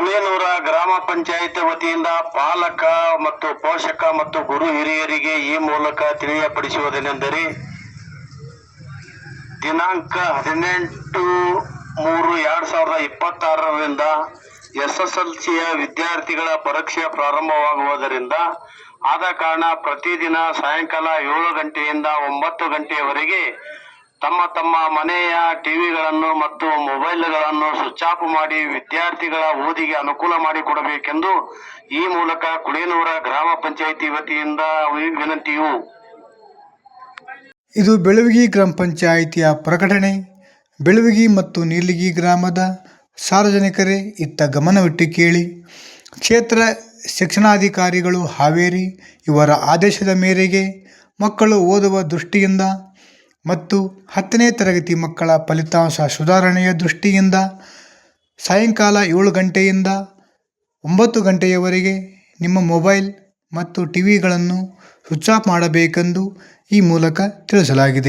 ಕುಳೇನೂರ ಗ್ರಾಮ ಪಂಚಾಯತ್ ವತಿಯಿಂದ ಪಾಲಕ ಮತ್ತು ಪೋಷಕ ಮತ್ತು ಗುರು ಹಿರಿಯರಿಗೆ ಈ ಮೂಲಕ ತಿಳಿಯಪಡಿಸುವುದೇನೆಂದರೆ, ದಿನಾಂಕ 18/3/2026ರಿಂದ SSLCಯ ವಿದ್ಯಾರ್ಥಿಗಳ ಪರೀಕ್ಷೆ ಪ್ರಾರಂಭವಾಗುವುದರಿಂದ ಆದ ಕಾರಣ ಪ್ರತಿದಿನ ಸಾಯಂಕಾಲ 7 ಗಂಟೆಯಿಂದ 9 ಗಂಟೆಯವರೆಗೆ ತಮ್ಮ ತಮ್ಮ ಮನೆಯ ಟಿವಿಗಳನ್ನು ಮತ್ತು ಮೊಬೈಲ್ಗಳನ್ನು ಸ್ವಿಚ್ ಆಫ್ ಮಾಡಿ ವಿದ್ಯಾರ್ಥಿಗಳ ಓದಿಗೆ ಅನುಕೂಲ ಮಾಡಿಕೊಡಬೇಕೆಂದು ಈ ಮೂಲಕ ಕುಳೇನೂರ ಗ್ರಾಮ ಪಂಚಾಯಿತಿ ವತಿಯಿಂದ ವಿನಂತಿಯು. ಇದು ಬೆಳವಗಿ ಗ್ರಾಮ ಪಂಚಾಯಿತಿಯ ಪ್ರಕಟಣೆ. ಬೆಳವಗಿ ಮತ್ತು ನೀಲಗಿ ಗ್ರಾಮದ ಸಾರ್ವಜನಿಕರೇ ಇತ್ತ ಗಮನವಿಟ್ಟು ಕೇಳಿ. ಕ್ಷೇತ್ರ ಶಿಕ್ಷಣಾಧಿಕಾರಿಗಳು ಹಾವೇರಿ ಇವರ ಆದೇಶದ ಮೇರೆಗೆ ಮಕ್ಕಳು ಓದುವ ದೃಷ್ಟಿಯಿಂದ ಮತ್ತು 10ನೇ ತರಗತಿ ಮಕ್ಕಳ ಫಲಿತಾಂಶ ಸುಧಾರಣೆಯ ದೃಷ್ಟಿಯಿಂದ ಸಾಯಂಕಾಲ 7 ಗಂಟೆಯಿಂದ 9 ಗಂಟೆಯವರೆಗೆ ನಿಮ್ಮ ಮೊಬೈಲ್ ಮತ್ತು ಟಿವಿಗಳನ್ನು ಸ್ವಿಚ್ ಆಫ್ ಮಾಡಬೇಕೆಂದು ಈ ಮೂಲಕ ತಿಳಿಸಲಾಗಿದೆ.